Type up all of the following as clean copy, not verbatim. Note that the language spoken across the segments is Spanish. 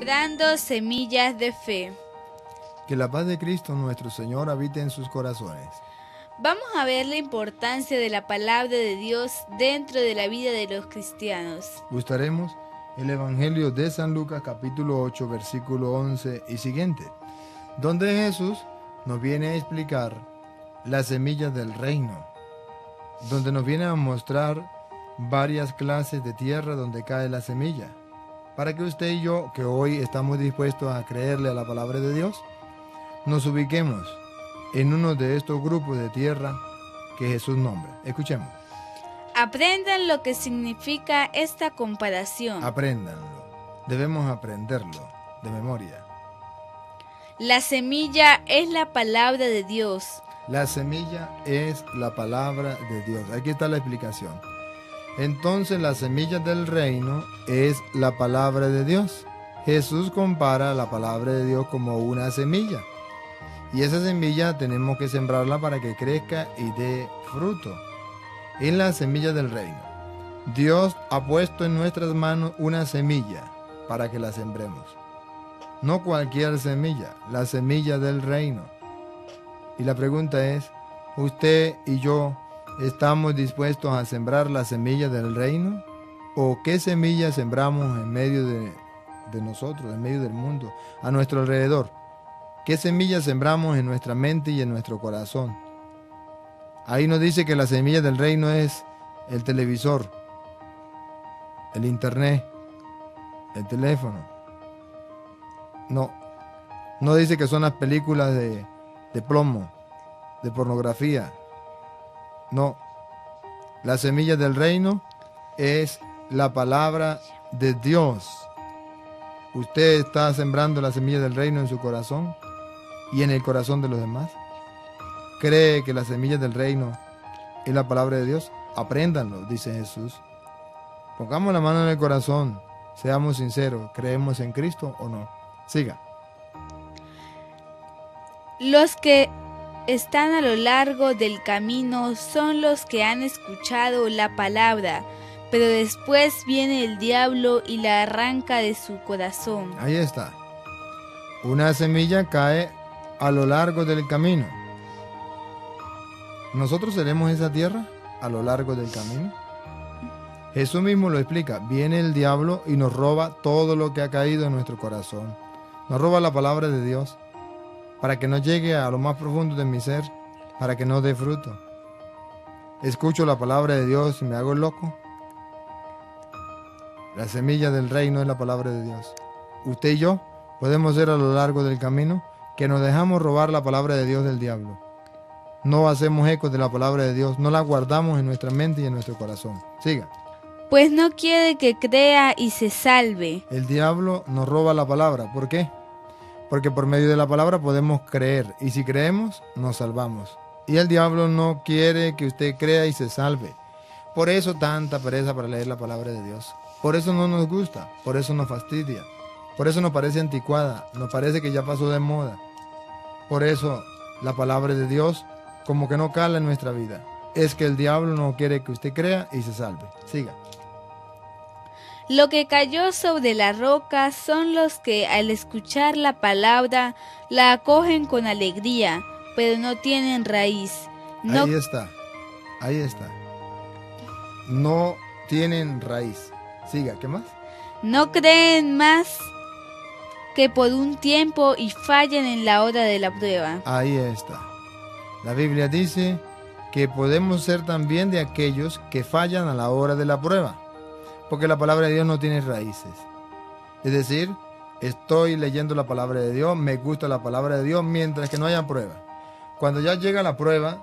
Sembrando semillas de fe. Que la paz de Cristo nuestro Señor habite en sus corazones. Vamos a ver la importancia de la palabra de Dios dentro de la vida de los cristianos. Buscaremos el Evangelio de San Lucas capítulo 8 versículo 11 y siguiente, donde Jesús nos viene a explicar las semillas del reino, donde nos viene a mostrar varias clases de tierra donde cae la semilla, para que usted y yo, que hoy estamos dispuestos a creerle a la palabra de Dios, nos ubiquemos en uno de estos grupos de tierra que Jesús nombra. Escuchemos. Aprendan lo que significa esta comparación. Apréndanlo. Debemos aprenderlo de memoria. La semilla es la palabra de Dios. La semilla es la palabra de Dios. Aquí está la explicación. Entonces la semilla del reino es la palabra de Dios. Jesús compara la palabra de Dios como una semilla. Y esa semilla tenemos que sembrarla para que crezca y dé fruto. Es la semilla del reino. Dios ha puesto en nuestras manos una semilla para que la sembremos. No cualquier semilla, la semilla del reino. Y la pregunta es, ¿usted y yo estamos dispuestos a sembrar la semilla del reino? ¿O qué semilla sembramos en medio de nosotros, en medio del mundo, a nuestro alrededor? ¿Qué semillas sembramos en nuestra mente y en nuestro corazón? Ahí nos dice que la semilla del reino es el televisor, el internet, el teléfono. No dice que son las películas de plomo, de pornografía. No, la semilla del reino es la palabra de Dios. ¿Usted está sembrando la semilla del reino en su corazón y en el corazón de los demás? ¿Cree que la semilla del reino es la palabra de Dios? Apréndanlo, dice Jesús. Pongamos la mano en el corazón, seamos sinceros, ¿creemos en Cristo o no? Siga. Los que están a lo largo del camino son los que han escuchado la palabra, pero después viene el diablo y la arranca de su corazón. Ahí está. Una semilla cae a lo largo del camino. ¿Nosotros seremos esa tierra a lo largo del camino? Jesús mismo lo explica. Viene el diablo y nos roba todo lo que ha caído en nuestro corazón. Nos roba la palabra de Dios para que no llegue a lo más profundo de mi ser, para que no dé fruto. Escucho la palabra de Dios y me hago loco. La semilla del reino es la palabra de Dios. Usted y yo podemos ser a lo largo del camino que nos dejamos robar la palabra de Dios del diablo. No hacemos eco de la palabra de Dios, no la guardamos en nuestra mente y en nuestro corazón. Siga. Pues no quiere que crea y se salve. El diablo nos roba la palabra. ¿Por qué? Porque por medio de la palabra podemos creer, y si creemos, nos salvamos. Y el diablo no quiere que usted crea y se salve. Por eso tanta pereza para leer la palabra de Dios. Por eso no nos gusta, por eso nos fastidia, por eso nos parece anticuada, nos parece que ya pasó de moda. Por eso la palabra de Dios como que no cala en nuestra vida. Es que el diablo no quiere que usted crea y se salve. Siga. Lo que cayó sobre la roca son los que al escuchar la palabra la acogen con alegría, pero no tienen raíz. No, ahí está. No tienen raíz. Siga, ¿qué más? No creen más que por un tiempo y fallan en la hora de la prueba. Ahí está. La Biblia dice que podemos ser también de aquellos que fallan a la hora de la prueba, porque la palabra de Dios no tiene raíces. Es decir, estoy leyendo la palabra de Dios, me gusta la palabra de Dios mientras que no haya prueba. Cuando ya llega la prueba,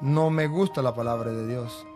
no me gusta la palabra de Dios.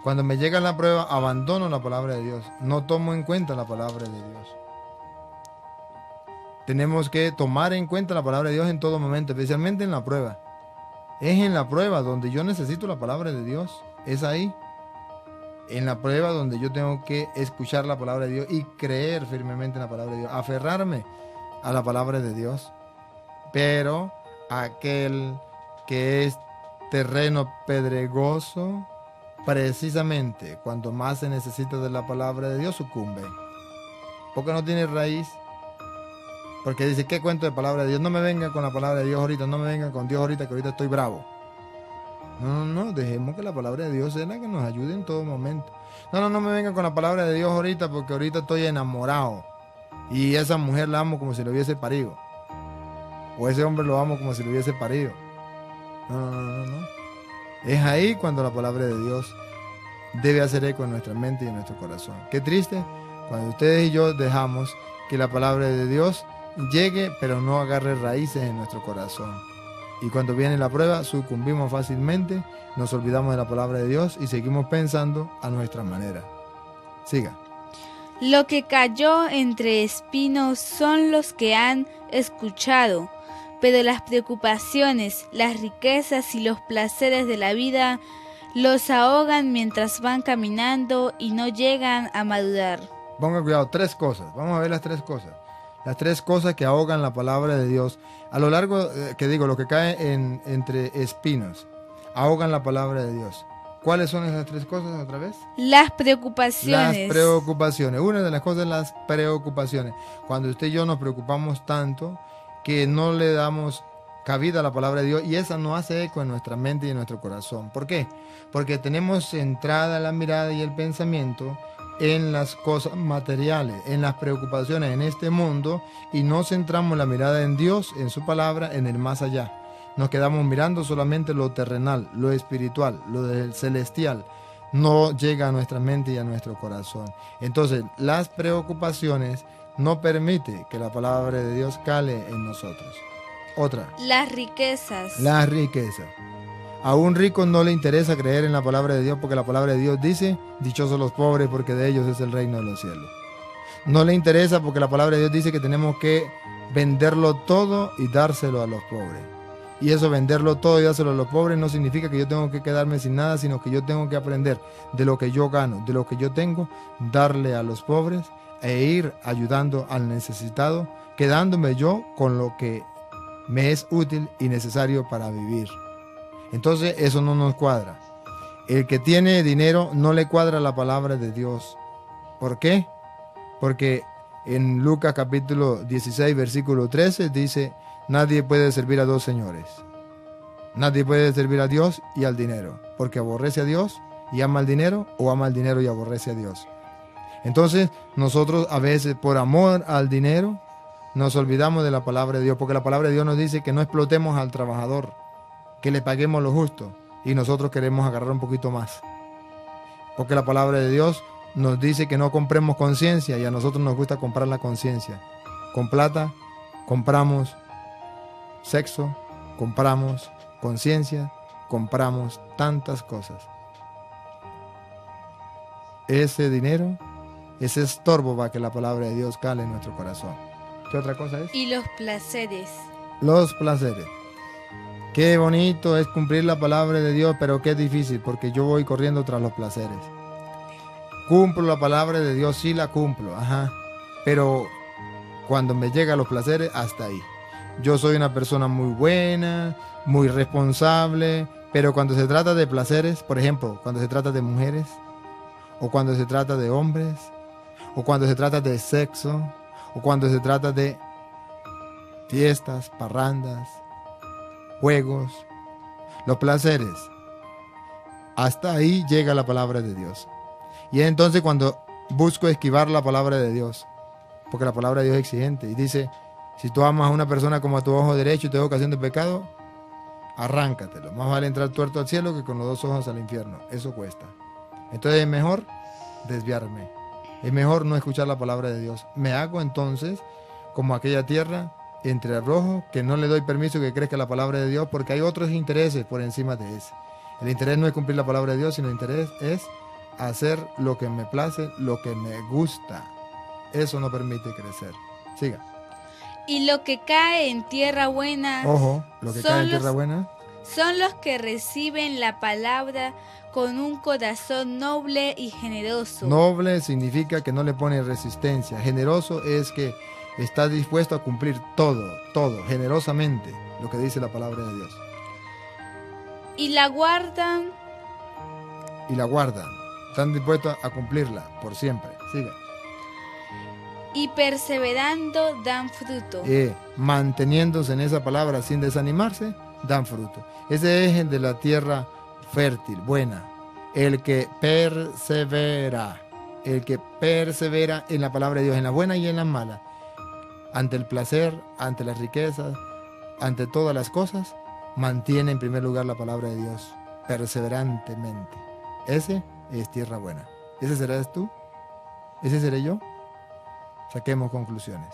Cuando me llega la prueba, abandono la palabra de Dios. No tomo en cuenta la palabra de Dios. Tenemos que tomar en cuenta la palabra de Dios en todo momento, especialmente en la prueba. Es en la prueba donde yo necesito la palabra de Dios. Es ahí. En la prueba donde yo tengo que escuchar la palabra de Dios y creer firmemente en la palabra de Dios. Aferrarme a la palabra de Dios. Pero aquel que es terreno pedregoso, precisamente cuando más se necesita de la palabra de Dios, sucumbe. Porque no tiene raíz. Porque dice, ¿qué cuento de palabra de Dios? No me vengan con la palabra de Dios ahorita, no me vengan con Dios ahorita, que ahorita estoy bravo. No, dejemos que la palabra de Dios sea la que nos ayude en todo momento. No me vengan con la palabra de Dios ahorita, porque ahorita estoy enamorado. Y esa mujer la amo como si lo hubiese parido. O ese hombre lo amo como si lo hubiese parido. No. Es ahí cuando la palabra de Dios debe hacer eco en nuestra mente y en nuestro corazón. Qué triste cuando ustedes y yo dejamos que la palabra de Dios llegue, pero no agarre raíces en nuestro corazón. Y cuando viene la prueba, sucumbimos fácilmente, nos olvidamos de la palabra de Dios y seguimos pensando a nuestra manera. Siga. Lo que cayó entre espinos son los que han escuchado, pero las preocupaciones, las riquezas y los placeres de la vida los ahogan mientras van caminando y no llegan a madurar. Ponga cuidado, 3 cosas. Vamos a ver las 3 cosas. Las 3 cosas que ahogan la palabra de Dios. A lo largo, lo que cae entre espinos, ahogan la palabra de Dios. ¿Cuáles son esas 3 cosas otra vez? Las preocupaciones. Las preocupaciones. Una de las cosas es las preocupaciones. Cuando usted y yo nos preocupamos tanto que no le damos cabida a la palabra de Dios y esa no hace eco en nuestra mente y en nuestro corazón. ¿Por qué? Porque tenemos centrada la mirada y el pensamiento en las cosas materiales, en las preocupaciones en este mundo y no centramos la mirada en Dios, en su palabra, en el más allá. Nos quedamos mirando solamente lo terrenal, lo espiritual, lo del celestial. No llega a nuestra mente y a nuestro corazón. Entonces, las preocupaciones no permiten que la palabra de Dios cale en nosotros. Otra. Las riquezas. Las riquezas. A un rico no le interesa creer en la palabra de Dios porque la palabra de Dios dice, dichosos los pobres porque de ellos es el reino de los cielos. No le interesa porque la palabra de Dios dice que tenemos que venderlo todo y dárselo a los pobres. Y eso, venderlo todo y dárselo a los pobres, no significa que yo tengo que quedarme sin nada, sino que yo tengo que aprender de lo que yo gano, de lo que yo tengo, darle a los pobres e ir ayudando al necesitado, quedándome yo con lo que me es útil y necesario para vivir. Entonces eso no nos cuadra. El que tiene dinero no le cuadra la palabra de Dios. ¿Por qué? Porque en Lucas capítulo 16 versículo 13 dice, nadie puede servir a 2 señores. Nadie puede servir a Dios y al dinero, porque aborrece a Dios y ama al dinero, o ama al dinero y aborrece a Dios. Entonces nosotros a veces por amor al dinero nos olvidamos de la palabra de Dios, porque la palabra de Dios nos dice que no explotemos al trabajador, que le paguemos lo justo, y nosotros queremos agarrar un poquito más. Porque la palabra de Dios nos dice que no compremos conciencia, y a nosotros nos gusta comprar la conciencia. Con plata compramos sexo, compramos conciencia, compramos tantas cosas. Ese dinero, ese estorbo va a que la palabra de Dios cale en nuestro corazón. ¿Qué otra cosa es? Y los placeres. Los placeres. Qué bonito es cumplir la palabra de Dios, pero qué difícil, porque yo voy corriendo tras los placeres. Cumplo la palabra de Dios, sí la cumplo, pero cuando me llegan los placeres, hasta ahí. Yo soy una persona muy buena, muy responsable, pero cuando se trata de placeres, por ejemplo, cuando se trata de mujeres, o cuando se trata de hombres, o cuando se trata de sexo, o cuando se trata de fiestas, parrandas, juegos, los placeres, hasta ahí llega la palabra de Dios. Y es entonces cuando busco esquivar la palabra de Dios, porque la palabra de Dios es exigente y dice, si tú amas a una persona como a tu ojo derecho y te da ocasión de pecado, arráncatelo. Más vale entrar tuerto al cielo que con los 2 ojos al infierno. Eso cuesta. Entonces es mejor desviarme. Es mejor no escuchar la palabra de Dios. Me hago entonces como aquella tierra entre rojo, que no le doy permiso que crezca la palabra de Dios, porque hay otros intereses por encima de ese. El interés no es cumplir la palabra de Dios, sino el interés es hacer lo que me place, lo que me gusta. Eso no permite crecer. Siga. Y lo que cae en tierra buena. Ojo, lo que cae en tierra buena. Son los que reciben la palabra con un corazón noble y generoso. Noble significa que no le pone resistencia. Generoso es que está dispuesto a cumplir todo, generosamente, lo que dice la palabra de Dios. Y la guardan. Y la guardan. Están dispuestos a cumplirla por siempre. Siga. y perseverando dan fruto. Manteniéndose en esa palabra sin desanimarse, dan fruto. Ese es el de la tierra fértil, buena. El que persevera en la palabra de Dios, en la buena y en la mala, ante el placer, ante las riquezas, ante todas las cosas, mantiene en primer lugar la palabra de Dios, perseverantemente. Ese es tierra buena. ¿Ese serás tú? ¿Ese seré yo? Saquemos conclusiones.